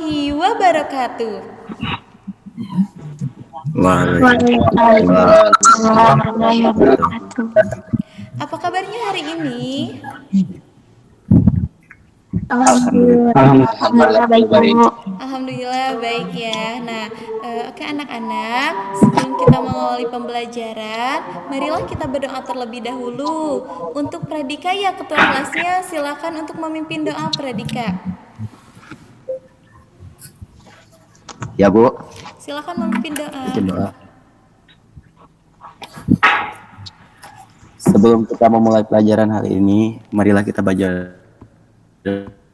warahmatullahi wabarakatuh. Waalaikumsalam warahmatullahi wabarakatuh. Apa kabarnya hari ini? Alhamdulillah baik, Bu. Alhamdulillah baik ya. Nah, oke anak-anak, sebelum kita mengawali pembelajaran, marilah kita berdoa terlebih dahulu. Untuk Pradika ya ketua kelasnya, silakan untuk memimpin doa Pradika. Ya, Bu. Silakan memimpin doa. Sebelum kita memulai pelajaran hari ini, marilah kita baca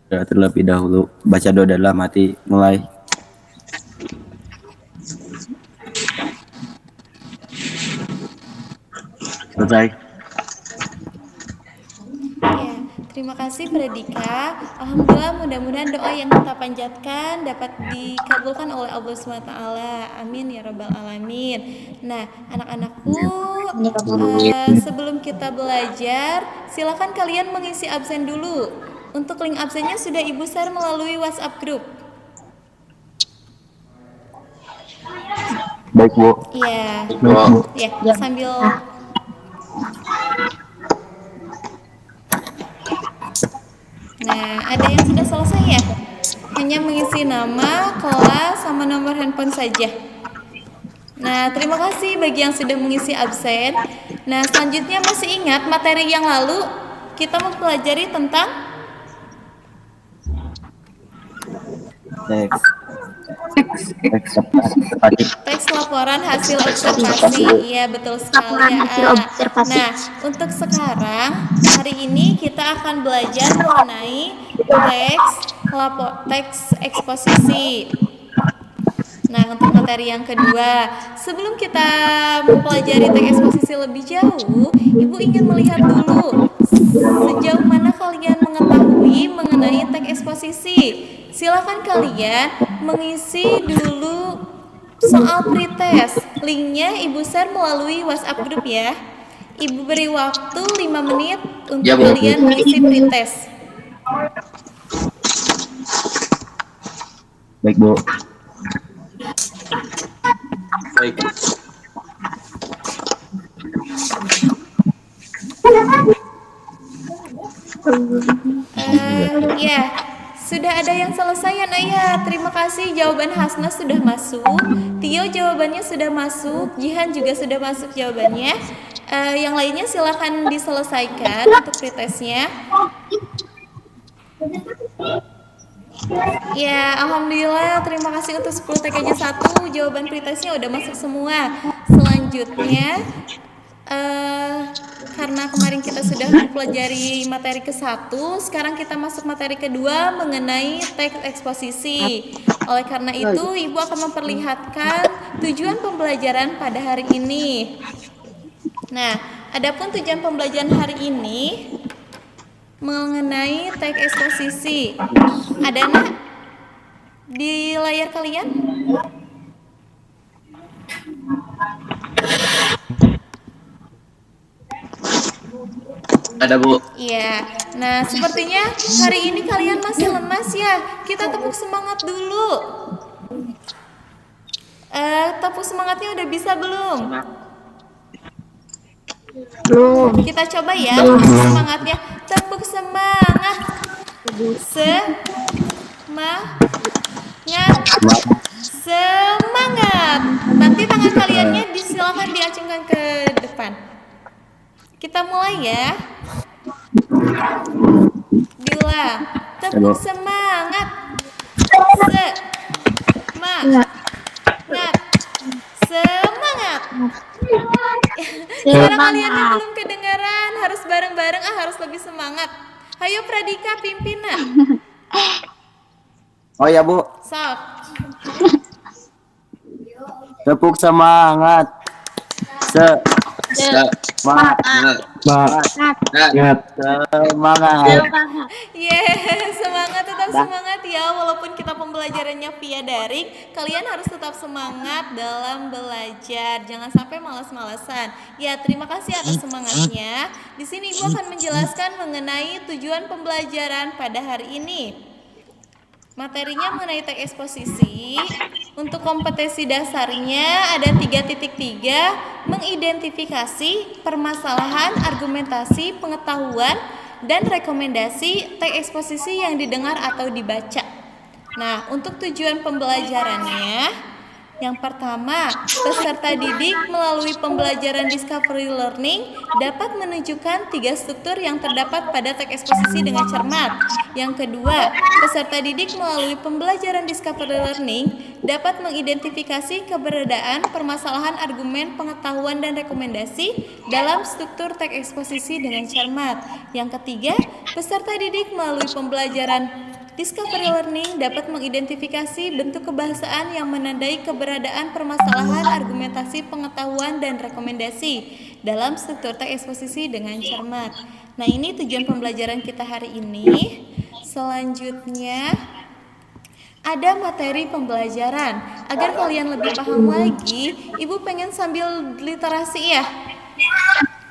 terlebih dahulu. Baca doa dalam hati, mulai. Selesai. Ya, terima kasih Pradika. Alhamdulillah, mudah-mudahan doa yang kita panjatkan dapat dikabulkan oleh Allah SWT. Amin ya rabbal alamin. Nah, anak-anakku, sebelum kita belajar, silakan kalian mengisi absen dulu. Untuk link absennya sudah Ibu share melalui WhatsApp group. Baik, Bu. Ya, sambil Nah, ada yang sudah selesai ya? Hanya mengisi nama, kelas, sama nomor handphone saja. Nah, terima kasih bagi yang sudah mengisi absen. Nah, selanjutnya masih ingat materi yang lalu kita mempelajari tentang teks laporan hasil observasi. Iya, betul sekali ya. Nah, untuk sekarang hari ini kita akan belajar mengenai teks eksposisi. Nah, untuk materi yang kedua, sebelum kita mempelajari teks eksposisi lebih jauh, Ibu ingin melihat dulu sejauh mana kalian mengetahui mengenai teks eksposisi. Silakan kalian mengisi dulu soal pretest. Linknya Ibu share melalui WhatsApp group ya. Ibu beri waktu 5 menit untuk kalian mengisi pretest. Baik, Bu. Baik. Ya, sudah ada yang selesai ya Naya. Terima kasih, jawaban Hasna sudah masuk, Tio jawabannya sudah masuk, Jihan juga sudah masuk jawabannya. Yang lainnya silakan diselesaikan untuk pretestnya. Ya, alhamdulillah, terima kasih untuk 10 TKJ 1, jawaban pretestnya udah masuk semua. Selanjutnya, karena kemarin kita sudah mempelajari materi ke-1, sekarang kita masuk materi kedua mengenai teks eksposisi. Oleh karena itu, Ibu akan memperlihatkan tujuan pembelajaran pada hari ini. Nah, adapun tujuan pembelajaran hari ini mengenai teks eksposisi. Ada nak di layar kalian? Ada, Bu. Iya. Nah, sepertinya hari ini kalian masih lemas ya. Kita tepuk semangat dulu. Tepuk semangatnya udah bisa belum? Belum. Kita coba ya, tepuk semangatnya. Tepuk semangat. Semangat. Nanti tangan kaliannya silakan diacungkan ke depan. Kita mulai ya. Diulang. Tepuk semangat. Semangat. Suara kaliannya belum kedengaran, harus bareng-bareng, harus lebih semangat. Ayo Pradika pimpin nak. Oh ya, Bu. Sok. Tepuk semangat. Semangat. Semangat, tetap semangat ya. Walaupun kita pembelajarannya via daring, kalian harus tetap semangat dalam belajar. Jangan sampai malas-malasan. Ya, terima kasih atas semangatnya. Di sini Ibu akan menjelaskan mengenai tujuan pembelajaran pada hari ini. Materinya mengenai teks eksposisi. Untuk kompetensi dasarnya ada 3.3, mengidentifikasi permasalahan, argumentasi, pengetahuan, dan rekomendasi teks eksposisi yang didengar atau dibaca. Nah, untuk tujuan pembelajarannya, yang pertama, peserta didik melalui pembelajaran discovery learning dapat menunjukkan 3 struktur yang terdapat pada teks eksposisi dengan cermat. Yang kedua, peserta didik melalui pembelajaran discovery learning dapat mengidentifikasi keberadaan permasalahan argumen, pengetahuan, dan rekomendasi dalam struktur teks eksposisi dengan cermat. Yang ketiga, peserta didik melalui pembelajaran discovery learning dapat mengidentifikasi bentuk kebahasaan yang menandai keberadaan permasalahan, argumentasi, pengetahuan, dan rekomendasi dalam struktur teks eksposisi dengan cermat. Nah, ini tujuan pembelajaran kita hari ini. Selanjutnya, ada materi pembelajaran. Agar kalian lebih paham lagi, Ibu pengen sambil literasi ya,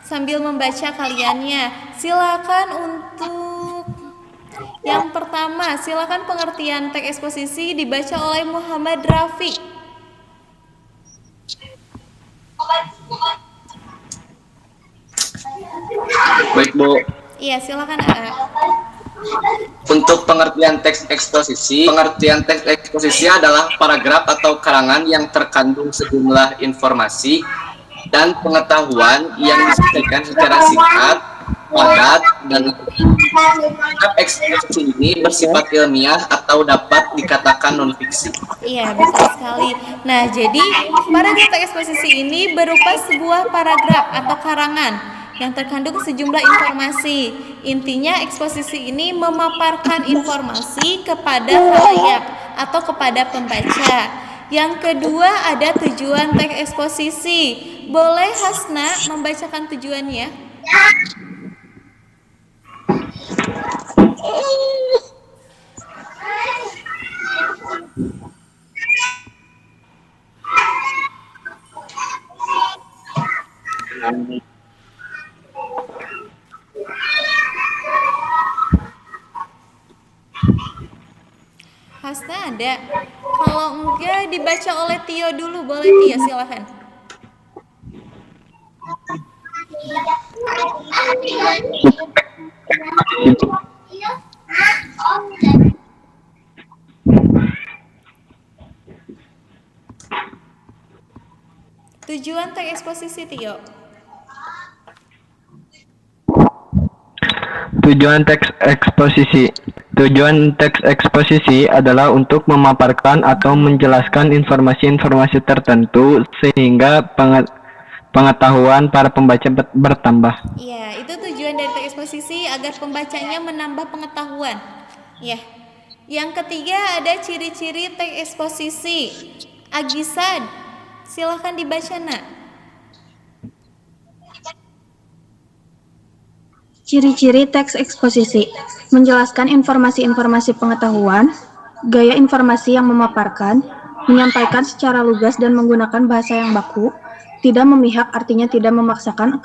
sambil membaca kaliannya. Silakan untuk yang pertama, silakan pengertian teks eksposisi dibaca oleh Muhammad Rafi. Baik, Bu. Iya, silakan A. Untuk pengertian teks eksposisi adalah paragraf atau karangan yang terkandung sejumlah informasi dan pengetahuan yang disampaikan secara singkat, padat, dan eksposisi ini bersifat ilmiah atau dapat dikatakan non-fiksi. Iya, betul sekali. Nah, jadi paragraf teks eksposisi ini berupa sebuah paragraf atau karangan yang terkandung sejumlah informasi. Intinya eksposisi ini memaparkan informasi kepada khalayak atau kepada pembaca. Yang kedua ada tujuan teks eksposisi. Boleh Hasna membacakan tujuannya? Hasna ada? Kalau enggak dibaca oleh Tio dulu, boleh Tio, silahkan. Tujuan teks eksposisi Tio. Tujuan teks eksposisi. Tujuan teks eksposisi adalah untuk memaparkan atau menjelaskan informasi-informasi tertentu sehingga pengetahuan para pembaca bertambah. Iya, itu tujuan dari teks eksposisi agar pembacanya menambah pengetahuan. Ya. Yang ketiga ada ciri-ciri teks eksposisi. Agisa, silahkan dibaca, Nak. Ciri-ciri teks eksposisi: menjelaskan informasi-informasi pengetahuan, gaya informasi yang memaparkan, menyampaikan secara lugas dan menggunakan bahasa yang baku, tidak memihak artinya tidak memaksakan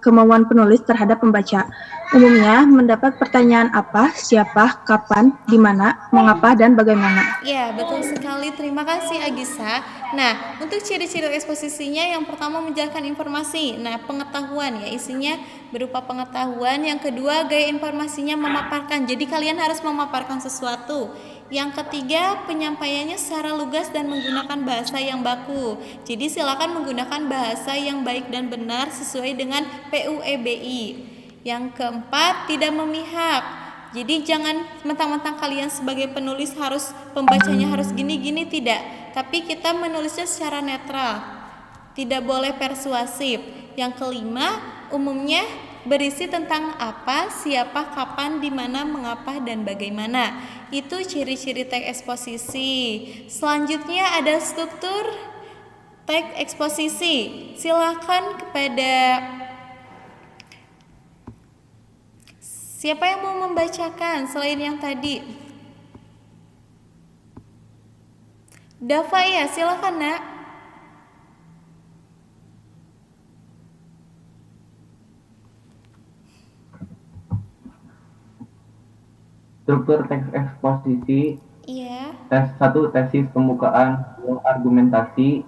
kemauan penulis terhadap pembaca. Umumnya mendapat pertanyaan apa, siapa, kapan, di mana, mengapa, dan bagaimana. Ya, betul sekali. Terima kasih Agisa. Nah, untuk ciri-ciri eksposisinya yang pertama menjelaskan informasi. Nah, pengetahuan ya, isinya berupa pengetahuan. Yang kedua, gaya informasinya memaparkan. Jadi kalian harus memaparkan sesuatu. Yang ketiga, penyampaiannya secara lugas dan menggunakan bahasa yang baku. Jadi silakan menggunakan bahasa yang baik dan benar sesuai dengan PUEBI. Yang keempat, tidak memihak. Jadi jangan mentang-mentang kalian sebagai penulis harus pembacanya harus gini-gini, tidak. Tapi kita menulisnya secara netral. Tidak boleh persuasif. Yang kelima, umumnya berisi tentang apa, siapa, kapan, di mana, mengapa, dan bagaimana. Itu ciri-ciri teks eksposisi. Selanjutnya ada struktur teks eksposisi. Silakan kepada siapa yang mau membacakan selain yang tadi? Dava ya, silakan Nak. Struktur teks eksposisi Satu, tesis pembukaan. 2, argumentasi.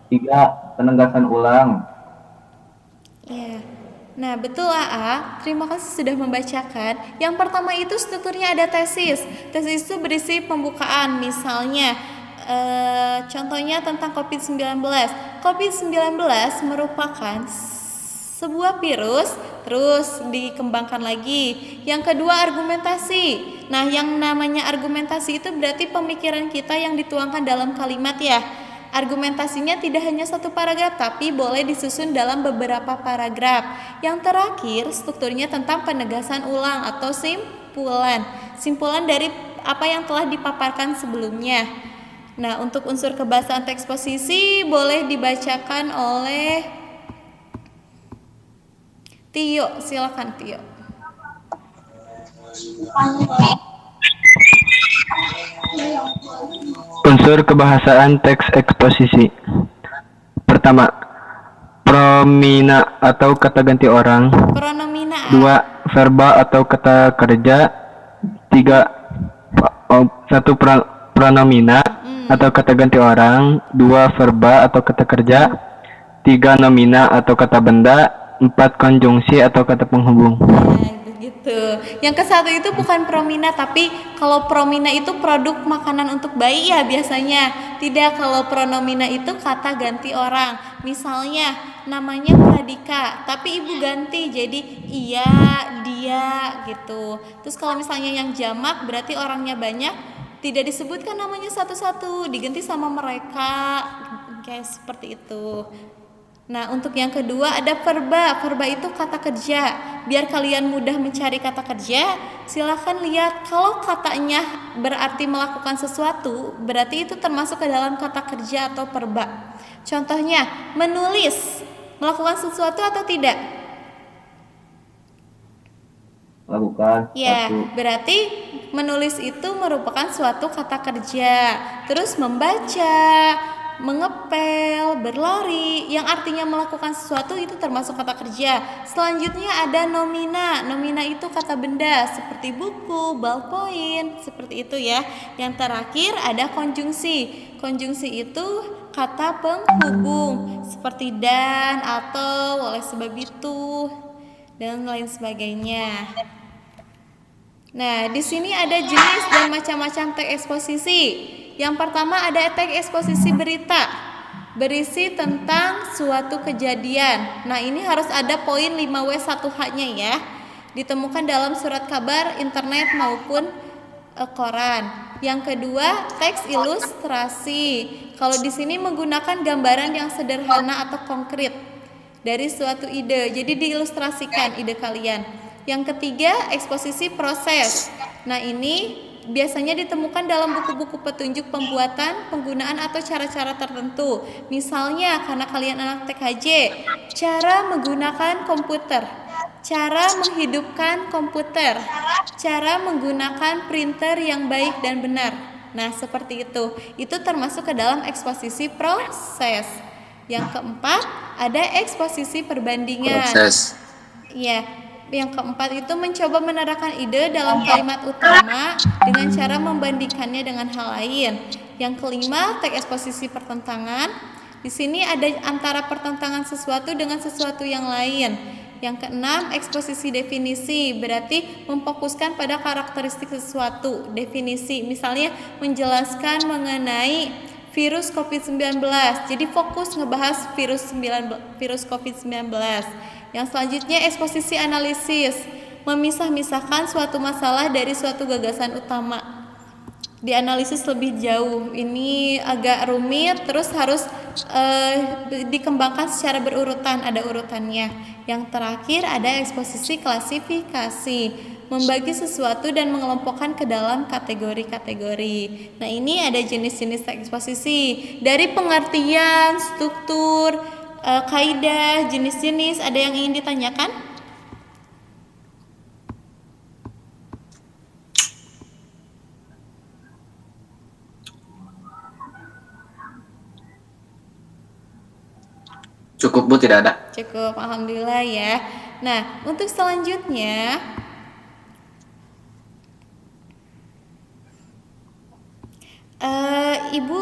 3, penegasan ulang. Ya. Nah, betul AA. Terima kasih sudah membacakan. Yang pertama itu strukturnya ada tesis. Tesis itu berisi pembukaan, misalnya contohnya tentang COVID-19. COVID-19 merupakan sebuah virus, terus dikembangkan lagi. Yang kedua, argumentasi. Nah, yang namanya argumentasi itu berarti pemikiran kita yang dituangkan dalam kalimat ya. Argumentasinya tidak hanya satu paragraf, tapi boleh disusun dalam beberapa paragraf. Yang terakhir, strukturnya tentang penegasan ulang atau simpulan. Simpulan dari apa yang telah dipaparkan sebelumnya. Nah, untuk unsur kebahasaan teks eksposisi boleh dibacakan oleh Tio. Silakan Tio. Unsur kebahasaan teks eksposisi. Pertama, promina atau kata ganti orang. Pronomina. 2, verba atau kata kerja. 3, satu pronomina atau kata ganti orang. 2, verba atau kata kerja. 3, nomina atau kata benda. 4, konjungsi atau kata penghubung. Nah, begitu. Yang ke-1 itu bukan promina, tapi kalau promina itu produk makanan untuk bayi ya biasanya. Tidak, kalau pronomina itu kata ganti orang. Misalnya namanya Pradika, tapi ibu ganti jadi iya, dia gitu. Terus kalau misalnya yang jamak berarti orangnya banyak, tidak disebutkan namanya satu-satu, diganti sama mereka. Kayak seperti itu. Nah, untuk yang kedua ada verba. Verba itu kata kerja. Biar kalian mudah mencari kata kerja, silahkan lihat. Kalau katanya berarti melakukan sesuatu, berarti itu termasuk ke dalam kata kerja atau verba. Contohnya, menulis. Melakukan sesuatu atau tidak? Lakukan. Ya, 1. berarti menulis itu merupakan suatu kata kerja. Terus membaca, mengepel, berlari, yang artinya melakukan sesuatu itu termasuk kata kerja. Selanjutnya ada nomina. Nomina itu kata benda seperti buku, ballpoint, seperti itu ya. Yang terakhir ada konjungsi. Konjungsi itu kata penghubung seperti dan, atau, oleh sebab itu, dan lain sebagainya. Nah, di sini ada jenis dan macam-macam teks eksposisi. Yang pertama ada teks eksposisi berita, berisi tentang suatu kejadian. Nah, ini harus ada poin 5W1H-nya ya. Ditemukan dalam surat kabar, internet maupun koran. Yang kedua, teks ilustrasi. Kalau di sini menggunakan gambaran yang sederhana atau konkret dari suatu ide. Jadi diilustrasikan ide kalian. Yang ketiga, eksposisi proses. Nah, ini biasanya ditemukan dalam buku-buku petunjuk pembuatan, penggunaan atau cara-cara tertentu. Misalnya, karena kalian anak TKJ, cara menggunakan komputer, cara menghidupkan komputer, cara menggunakan printer yang baik dan benar. Nah, seperti itu. Itu termasuk ke dalam eksposisi proses. Yang keempat, ada eksposisi perbandingan. Proses. Ya, yang keempat itu mencoba menerapkan ide dalam kalimat utama dengan cara membandingkannya dengan hal lain. Yang kelima, teks eksposisi pertentangan. Di sini ada antara pertentangan sesuatu dengan sesuatu yang lain. Yang keenam, eksposisi definisi, berarti memfokuskan pada karakteristik sesuatu. Definisi, misalnya menjelaskan mengenai virus COVID-19. Jadi fokus ngebahas virus COVID-19. Yang selanjutnya eksposisi analisis, memisah-misahkan suatu masalah dari suatu gagasan utama. Dianalisis lebih jauh. Ini agak rumit, terus harus dikembangkan secara berurutan, ada urutannya. Yang terakhir ada eksposisi klasifikasi, membagi sesuatu dan mengelompokkan ke dalam kategori-kategori. Nah, ini ada jenis-jenis eksposisi. Dari pengertian, struktur, kaidah, jenis-jenis, ada yang ingin ditanyakan? Cukup Bu, tidak ada. Cukup, alhamdulillah ya. Nah, untuk selanjutnya Ibu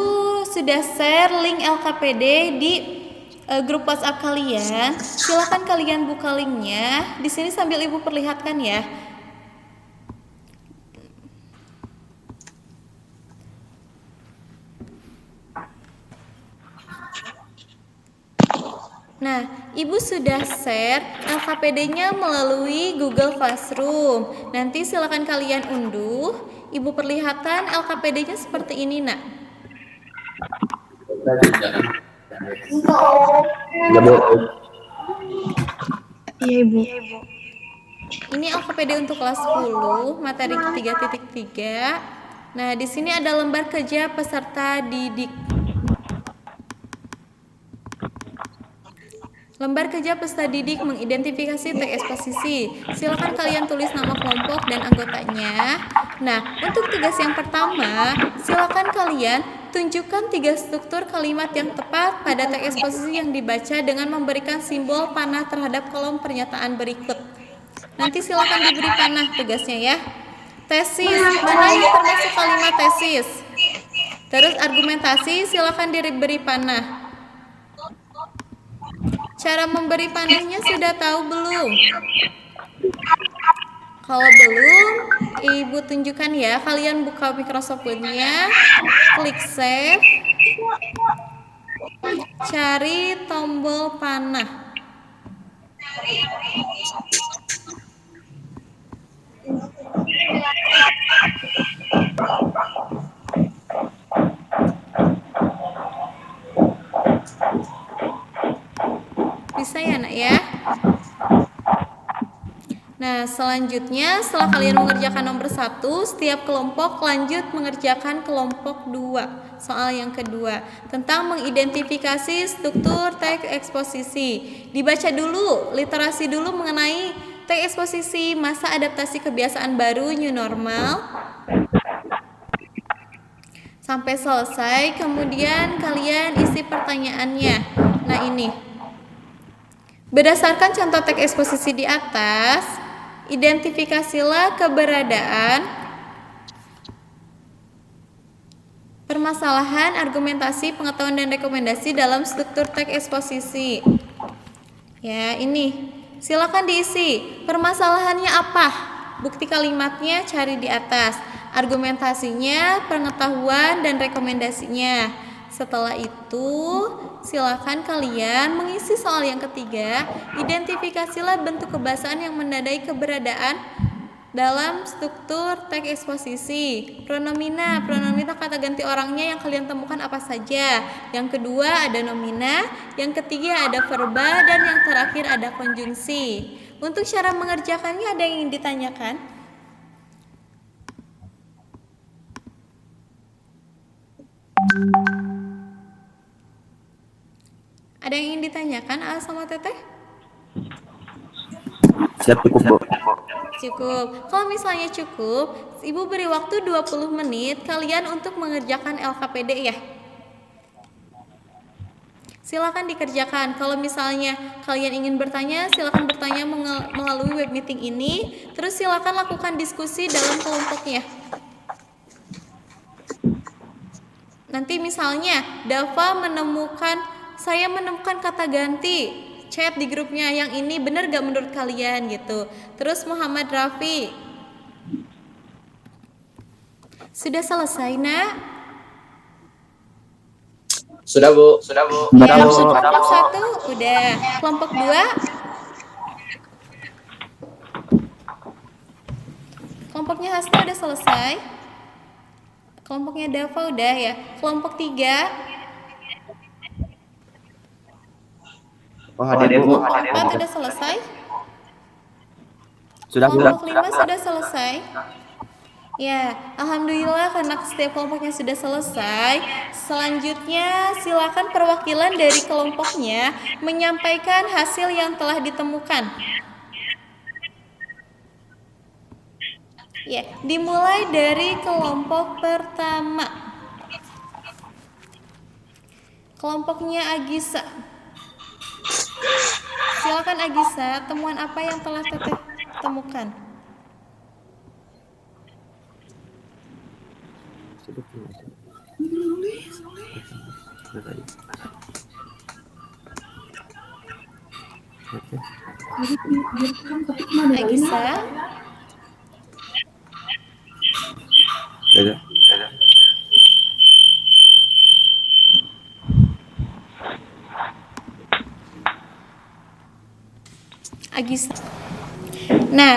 sudah share link LKPD di grup WhatsApp kalian. Silakan kalian buka linknya. Di sini sambil Ibu perlihatkan ya. Nah, Ibu sudah share LKPD-nya melalui Google Classroom. Nanti silakan kalian unduh. Ibu perlihatkan LKPD-nya seperti ini, Nak. Ya, Bu. Iya, Ibu. Ini LKPD untuk kelas 10, materi 3.3. Nah, di sini ada lembar kerja peserta didik. Lembar kerja peserta didik mengidentifikasi teks eksposisi. Silakan kalian tulis nama kelompok dan anggotanya. Nah, untuk tugas yang pertama, silakan kalian tunjukkan 3 struktur kalimat yang tepat pada teks eksposisi yang dibaca dengan memberikan simbol panah terhadap kolom pernyataan berikut. Nanti silakan diberi panah tugasnya ya. Tesis, mana yang termasuk kalimat tesis? Terus argumentasi, silakan diberi panah. Cara memberi panahnya sudah tahu belum? Kalau belum, Ibu tunjukkan ya. Kalian buka Microsoft Word-nya, klik save, cari tombol panah. Bisa ya, Nak ya? Nah, selanjutnya setelah kalian mengerjakan nomor 1, setiap kelompok lanjut mengerjakan kelompok 2. Soal yang kedua, tentang mengidentifikasi struktur teks eksposisi. Dibaca dulu, literasi dulu mengenai teks eksposisi, masa adaptasi kebiasaan baru new normal. Sampai selesai, kemudian kalian isi pertanyaannya. Nah, ini. Berdasarkan contoh teks eksposisi di atas, identifikasilah keberadaan, permasalahan, argumentasi, pengetahuan, dan rekomendasi dalam struktur teks eksposisi. Ya, ini. Silakan diisi. Permasalahannya apa? Bukti kalimatnya cari di atas. Argumentasinya, pengetahuan, dan rekomendasinya. Setelah itu, silakan kalian mengisi soal yang ketiga. Identifikasilah bentuk kebahasaan yang menandai keberadaan dalam struktur teks eksposisi. Pronomina kata ganti orangnya yang kalian temukan apa saja. Yang kedua ada nomina, yang ketiga ada verba, dan yang terakhir ada konjungsi. Untuk cara mengerjakannya ada yang ingin ditanyakan? Ada yang ingin ditanyakan Al sama Teteh? Siap, cukup, Bu. Cukup. Kalau misalnya cukup, Ibu beri waktu 20 menit kalian untuk mengerjakan LKPD ya. Silakan dikerjakan. Kalau misalnya kalian ingin bertanya, silakan bertanya melalui web meeting ini. Terus silakan lakukan diskusi dalam kelompoknya. Nanti misalnya saya menemukan kata ganti, chat di grupnya yang ini benar gak menurut kalian gitu. Terus Muhammad Rafi, sudah selesai Nak? Sudah, Bu. Ya, kelompok 1 udah. Kelompok 2? Kelompoknya Hasna udah selesai. Kelompoknya Dava udah ya. Kelompok 3? Oh, hadir, Bu. Kelompok 4 udah selesai. Sudah, Bu. Kelompok 5 sudah selesai. Ya, alhamdulillah karena setiap kelompoknya sudah selesai. Selanjutnya silakan perwakilan dari kelompoknya menyampaikan hasil yang telah ditemukan. Ya, dimulai dari kelompok pertama. Kelompoknya Agisa. Silakan Agisa, temuan apa yang telah Teteh temukan? Agisa, Udah. Agisa. Nah,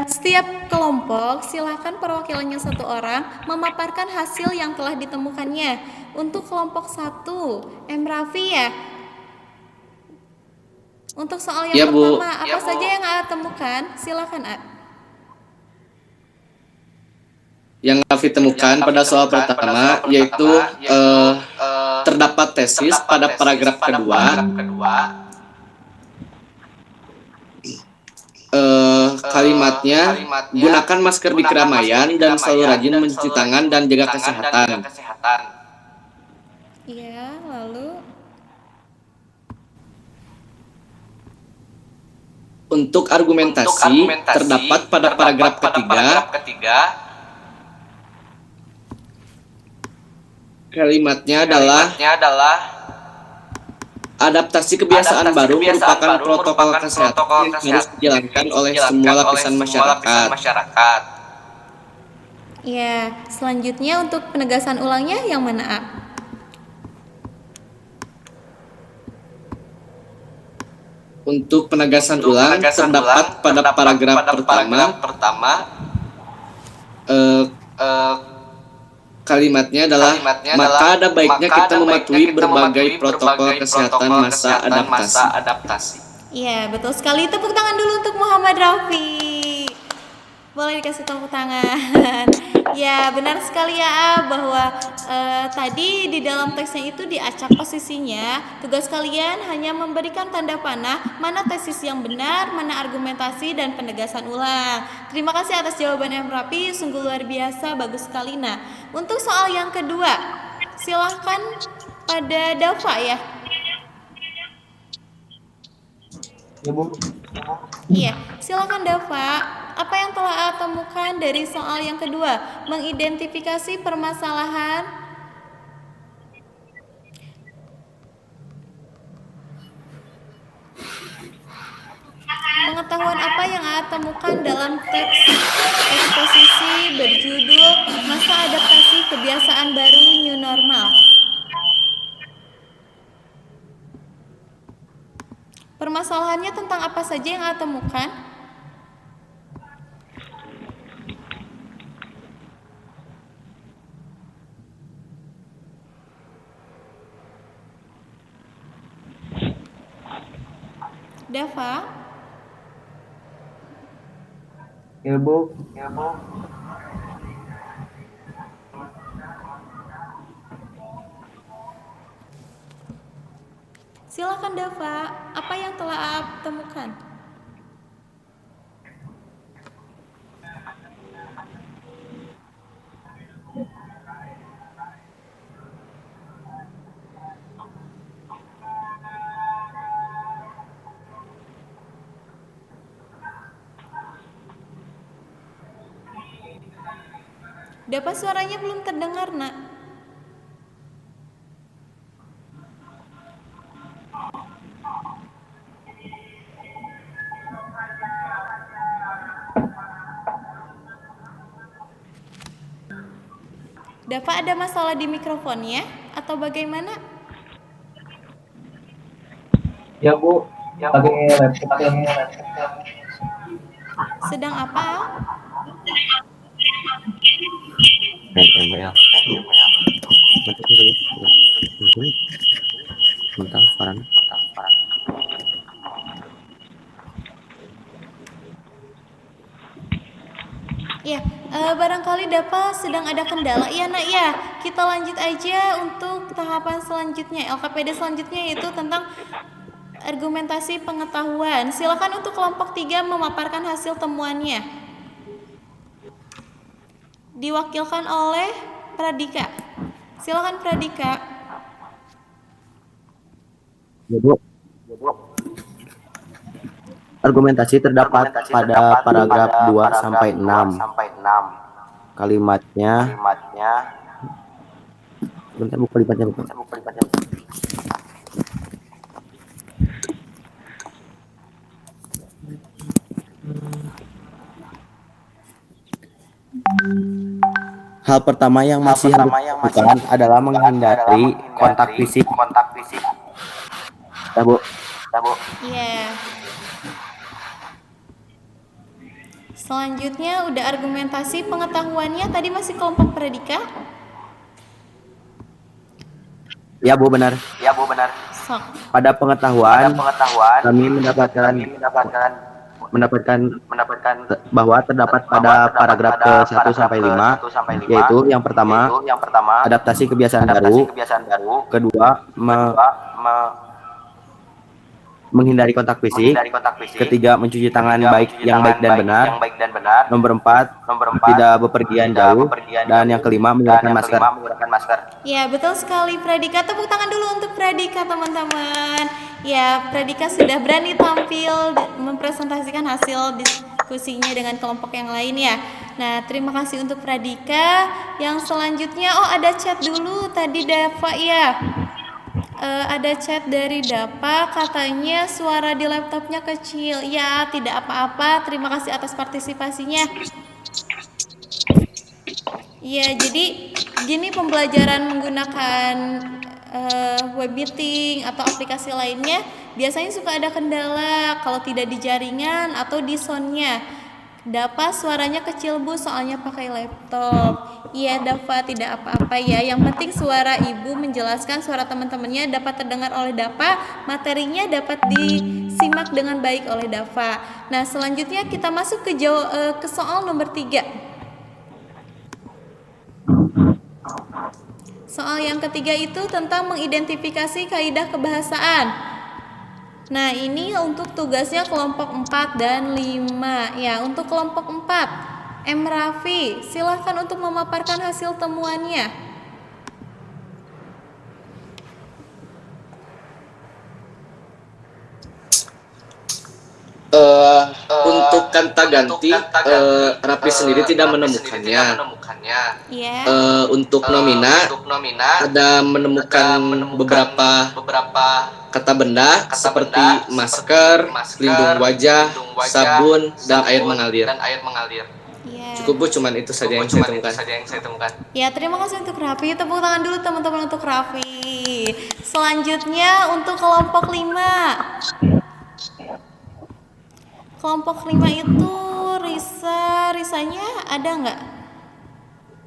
setiap kelompok silakan perwakilannya satu orang memaparkan hasil yang telah ditemukannya. Untuk kelompok 1, M. Raffi ya. Untuk soal yang Ya, Bu. pertama, apa saja yang A temukan? Silakan A. Yang Raffi temukan pada soal pertama yaitu terdapat tesis pada paragraf kedua. Kalimatnya, gunakan masker di keramaian dan selalu rajin mencuci tangan dan jaga kesehatan. Iya, lalu Untuk argumentasi, terdapat pada paragraf ketiga, kalimatnya adalah adaptasi kebiasaan baru merupakan protokol kesehatan yang harus dijalankan oleh semua lapisan masyarakat. ya, selanjutnya untuk penegasan ulangnya yang mana A? Untuk penegasan ulang terdapat pada paragraf pertama, kalimatnya adalah maka ada baiknya kita mematuhi berbagai protokol kesehatan masa adaptasi. Iya, betul sekali. Tepuk tangan dulu untuk Muhammad Raffi. Boleh dikasih tepuk tangan. Ya, benar sekali ya A, bahwa tadi di dalam teksnya itu diacak posisinya. Tugas kalian hanya memberikan tanda panah mana tesis yang benar, mana argumentasi dan penegasan ulang. Terima kasih atas jawaban M. Raffi, sungguh luar biasa, bagus sekali. Nah, untuk soal yang kedua, silahkan pada Dava ya. Iya, silakan Dava. Apa yang telah A temukan dari soal yang kedua? Mengidentifikasi permasalahan. Pengetahuan apa yang A temukan dalam teks eksposisi berjudul Masa Adaptasi Kebiasaan Baru New Normal? Permasalahannya tentang apa saja yang A temukan? Dava? Ya, Bu. Silakan Dava, apa yang telah A temukan? Dava, suaranya belum terdengar, Nak. Dava, ada masalah di mikrofonnya atau bagaimana? Ya, Bu. Pakai laptop. Sedang apa? Mentang suaranya. Ya, barangkali Dava sedang ada kendala. Iya, Nak ya. Kita lanjut aja untuk tahapan selanjutnya. LKPD selanjutnya yaitu tentang argumentasi pengetahuan. Silakan untuk kelompok 3 memaparkan hasil temuannya. Diwakilkan oleh Pradika. Silakan Pradika. Ya, Bu. Argumentasi terdapat pada paragraf 2 sampai 6. Kalimatnya bentar, Bu, kalimatnya. hal pertama yang masih harus dilakukan adalah menghindari kontak fisik. Ya, Bu. Iya. Selanjutnya udah argumentasi pengetahuannya tadi masih kelompok predika. Ya, Bu, benar. Sok. Pada pengetahuan kami mendapatkan bahwa terdapat pada paragraf ke 1 sampai 5, yaitu yang pertama adaptasi kebiasaan baru, kedua menghindari kontak fisik, ketiga mencuci tangan yang baik dan benar, nomor 4 tidak bepergian jauh, dan yang kelima menggunakan masker. Ya, betul sekali Pradika. Tepuk tangan dulu untuk Pradika, teman-teman. Ya, Pradika sudah berani tampil mempresentasikan hasil diskusinya dengan kelompok yang lain ya. Nah, terima kasih untuk Pradika. Yang selanjutnya, ada chat dulu tadi Dava ya. Ada chat dari Dapa, katanya suara di laptopnya kecil. Ya, tidak apa-apa. Terima kasih atas partisipasinya. Ya, jadi gini pembelajaran menggunakan web meeting atau aplikasi lainnya biasanya suka ada kendala kalau tidak di jaringan atau di soundnya. Dapa suaranya kecil Bu, soalnya pakai laptop. Iya Dapa, tidak apa-apa ya. Yang penting suara Ibu menjelaskan, suara teman-temannya dapat terdengar oleh Dapa, materinya dapat disimak dengan baik oleh Dapa. Nah, selanjutnya kita masuk ke soal nomor 3. Soal yang ketiga itu tentang mengidentifikasi kaidah kebahasaan. Nah, ini untuk tugasnya kelompok 4 dan 5. Ya, untuk kelompok 4, M. Raffi, silahkan untuk memaparkan hasil temuannya. Untuk kata ganti, Raffi sendiri tidak menemukannya. Ya. Untuk nomina, ada menemukan beberapa kata benda seperti masker, pelindung wajah, sabun, dan air mengalir. Ya. Cukup Bu, cuman itu saja yang saya temukan. Ya, terima kasih untuk Raffi. Tepuk tangan dulu teman-teman untuk Raffi. Selanjutnya untuk kelompok 5. Kelompok 5 itu Risanya ada nggak?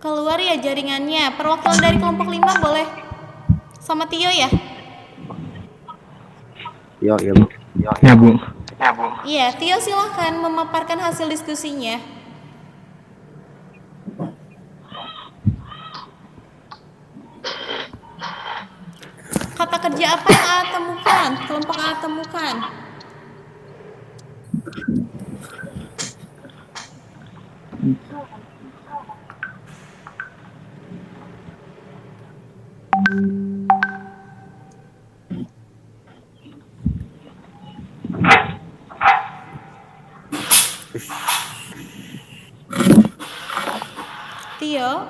Keluar ya jaringannya. Perwakilan dari kelompok 5 boleh sama Tio ya? Yo, Bu. Ya, Bu. Iya, Tio silahkan memaparkan hasil diskusinya. Kata kerja apa yang A temukan? Kelompok A temukan. Tio.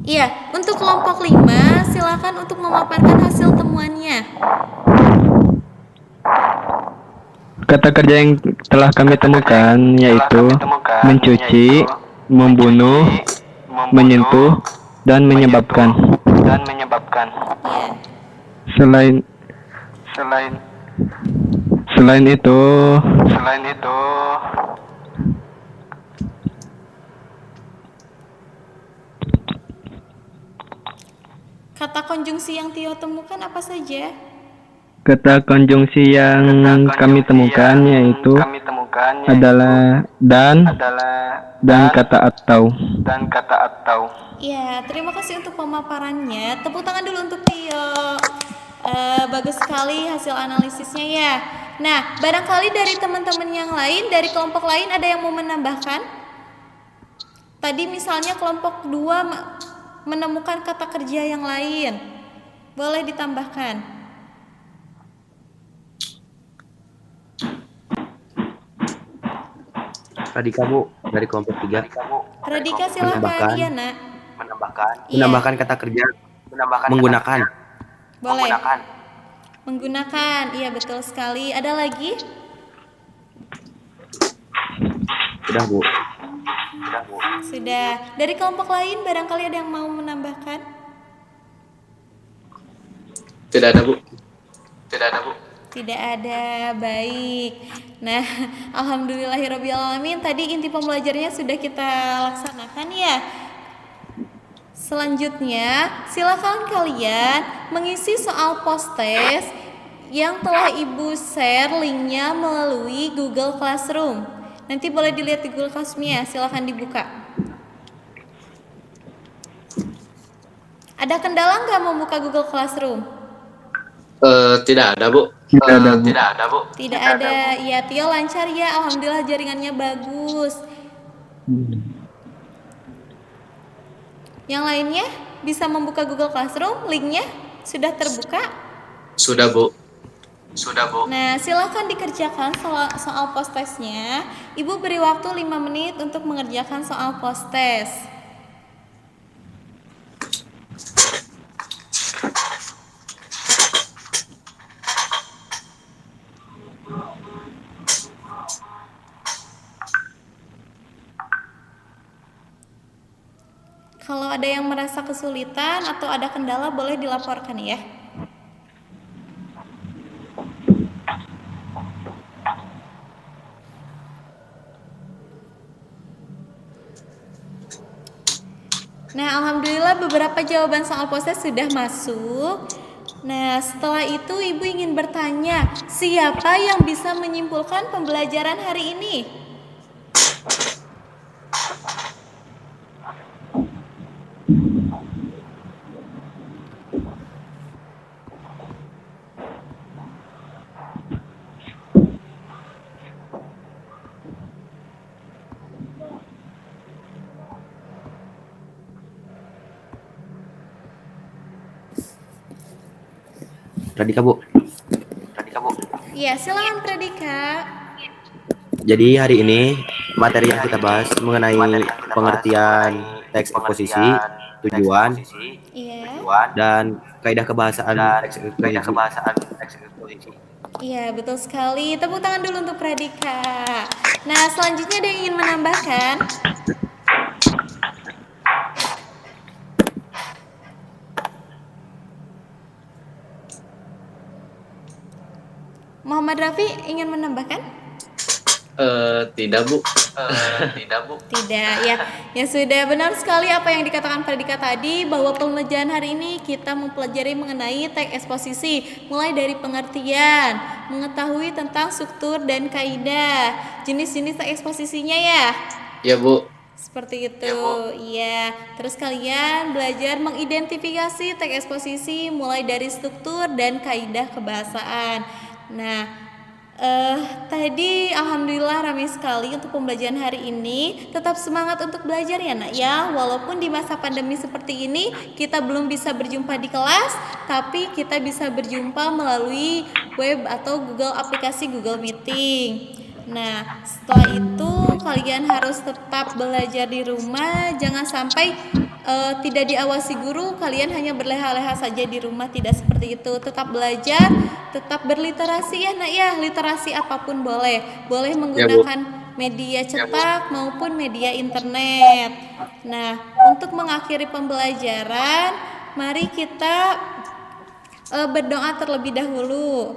Iya, untuk kelompok 5 silakan untuk memaparkan hasil temuannya. Kata kerja yang telah kami temukan yaitu mencuci, membunuh, menyentuh, dan menyebabkan. Iya. Selain itu Kata konjungsi yang Tio temukan apa saja? kata konjungsi yang kami temukan yaitu adalah dan kata atau. Ya, terima kasih untuk pemaparannya. Tepuk tangan dulu untuk Tio. Bagus sekali hasil analisisnya ya. Nah, barangkali dari teman-teman yang lain, dari kelompok lain ada yang mau menambahkan? Tadi misalnya kelompok 2 menemukan kata kerja yang lain. Boleh ditambahkan. Radika Bu, dari kelompok 3. Radika silakan. Iya, Nak. Menambahkan kata kerja menggunakan. Boleh. Menggunakan, iya betul sekali. Ada lagi? Sudah, Bu. Sudah. Dari kelompok lain barangkali ada yang mau menambahkan? Tidak ada, Bu. Tidak ada, baik. Nah, alhamdulillahirobbilalamin. Tadi inti pembelajarannya sudah kita laksanakan ya. Selanjutnya, silakan kalian mengisi soal post-test yang telah Ibu share linknya melalui Google Classroom. Nanti boleh dilihat di Google Classroom-nya, silakan dibuka. Ada kendala nggak membuka Google Classroom? Tidak ada, Bu. Tidak ada. Ya, Tio lancar ya. Alhamdulillah jaringannya bagus. Yang lainnya bisa membuka Google Classroom, linknya sudah terbuka? Sudah, Bu. Nah, silakan dikerjakan soal post testnya. Ibu beri waktu 5 menit untuk mengerjakan soal post test. Kalau ada yang merasa kesulitan atau ada kendala boleh dilaporkan ya. Nah, alhamdulillah beberapa jawaban soal post test sudah masuk. Nah, setelah itu Ibu ingin bertanya, siapa yang bisa menyimpulkan pembelajaran hari ini? Pradika, Bu. Ya, silakan Pradika. Jadi hari ini materi yang kita bahas mengenai pengertian teks eksposisi, tujuan, Iya. dan kaidah kebahasaan teks eksposisi. Iya, betul sekali. Tepuk tangan dulu untuk Pradika. Nah, selanjutnya ada yang ingin menambahkan? Muhammad Rafi ingin menambahkan? Tidak, Bu. Tidak, ya. Ya sudah, benar sekali apa yang dikatakan Pradika tadi, bahwa pembelajaran hari ini kita mempelajari mengenai teks eksposisi, mulai dari pengertian, mengetahui tentang struktur dan kaidah, jenis-jenis teks eksposisinya ya. Ya, Bu. Seperti itu, iya. Terus kalian belajar mengidentifikasi teks eksposisi mulai dari struktur dan kaidah kebahasaan. Nah, tadi alhamdulillah ramai sekali untuk pembelajaran hari ini. Tetap semangat untuk belajar ya nak ya. Walaupun di masa pandemi seperti ini kita belum bisa berjumpa di kelas, tapi kita bisa berjumpa melalui web atau aplikasi Google Meeting. Nah, setelah itu kalian harus tetap belajar di rumah. Jangan sampai tidak diawasi guru, kalian hanya berleha-leha saja di rumah. Tidak seperti itu. Tetap belajar, tetap berliterasi ya nak ya. Literasi apapun boleh menggunakan media cetak maupun media internet. Nah, untuk mengakhiri pembelajaran, mari kita berdoa terlebih dahulu.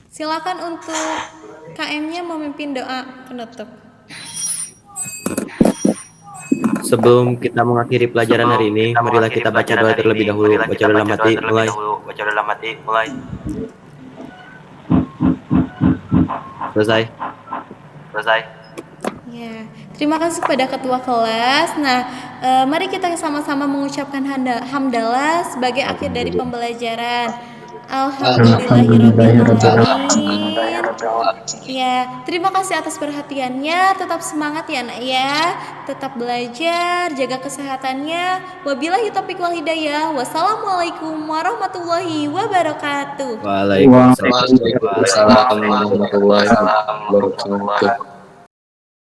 Silakan untuk KM-nya memimpin doa penutup. Sebelum kita mengakhiri pelajaran hari ini, marilah kita baca doa terlebih dahulu. Baca dalam hati, mulai. Selesai. Ya, terima kasih kepada ketua kelas. Nah, mari kita sama-sama mengucapkan hamdalah sebagai akhir dari pembelajaran. Alhamdulillahirobbilalamin. Ya, terima kasih atas perhatiannya. Tetap semangat ya nak ya. Tetap belajar, jaga kesehatannya. Wabillahi taufiq wal hidayah. Wassalamualaikum warahmatullahi wabarakatuh. Waalaikumsalam. Waalaikumsalam warahmatullahi wabarakatuh.